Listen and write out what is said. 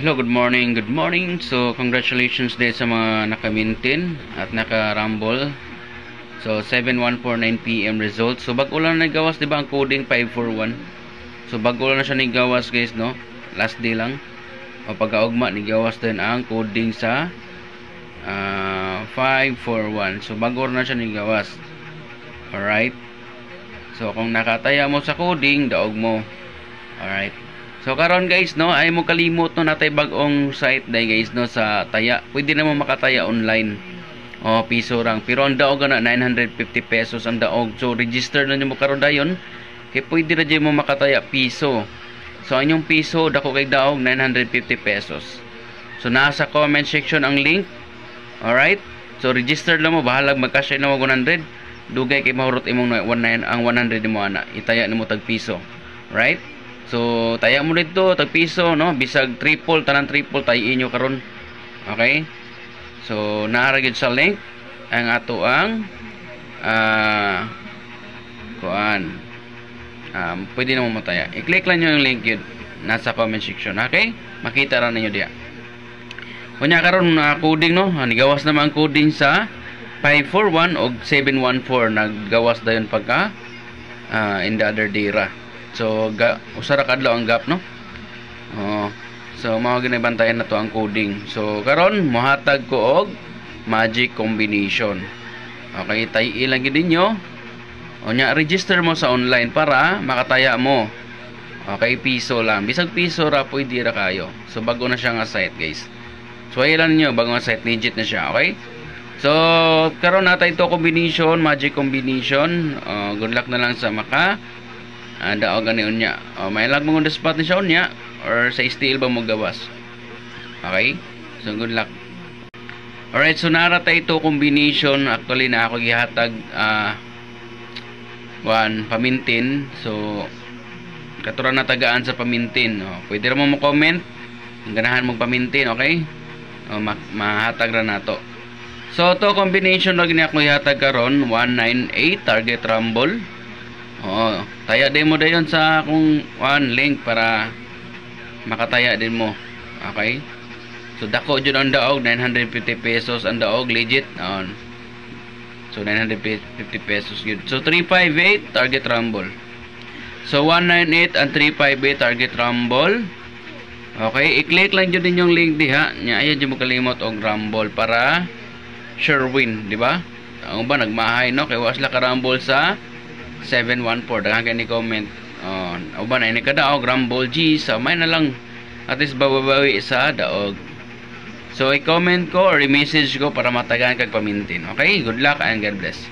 Hello, good morning, good morning. So, congratulations din sa mga naka-maintain at naka-rumble. So, 7:149 PM results. So, bago lang nagawas, di ba, ang coding 541. So, bago lang na siya nigawas, guys, no? Last day lang. O, pagkaugma, nigawas din ang coding sa 541. So, bago na siya nigawas. Alright? So, kung nakataya mo sa coding, daog mo. Alright? So karon guys no ay mo kalimot no natay bag-ong site day guys no sa taya. Pwede na mo makataya online. O piso rang. Pero ang daog na 950 pesos ang daog. So register na nimo karon dayon. Kay pwede na jud mo makataya piso. So anyong piso dako kay daog 950 pesos. So nasa comment section ang link. Alright? So register lang mo bahalag magkasya na mo 100. Dugay kay mahurot imong 19 ang 100 mo ana. Itaya nimo tag piso. Right? So, taya mo dito, tag piso, no? Bisag triple, tanan triple, tayin nyo karon. Okay? So, naaragid sa link, ang ato ang, pwede na mo mataya. I-click lang nyo yung link yun, nasa comment section, okay? Makita rin ninyo diya. Kunya karon coding, no? Nigawas naman ang coding sa 541 o 714. Naggawas na yun pagka in the other day ra. So, usara kadlaw ang gap, no? So, mao ginabantayan na to ang coding. So, karon mohatag ko og magic combination. Okay, tay ilang gid ninyo. Onya register mo sa online para makataya mo. Okay, piso lang. Bisag piso ra pwede ra kayo. So, bago na siya nga site, guys. So, ilan niyo bago nga site, legit na siya, okay? So, karon natay to combination, magic combination. Good luck na lang sa maka daog gani unya. May lag mo on the spot ni siya unya or sa steel ba mo gawas. Okay? So good luck. Alright, so narata ito combination. Actually na ako gihatag pamintin. So katura na tagaan sa pamintin. Pwede ra mo comment ang ganahan mong pamintin, okay? Mahatag ra nato. So to combination lagi ni ako gihatag karon 198 target rumble. Taya din mo dayon sa akong link para makataya din mo. Okay? So dako jud ang daog 950 pesos ang daog legit. So 950 pesos yun. So 358 target rumble. So 198 and 358 target rumble. Okay, i-click lang jud din yung link diha. Nya ayo jud mo kalimot og rumble para sure win, di ba? Ang ba nagmahay no kay wasla ka rumble sa 714 daghan kay ni comment uban ay ni kadaog rumble G sa may na lang at least babawi sa daog. So i-comment ko or i-message ko para matagan kag pamintin. Okay, good luck and God bless.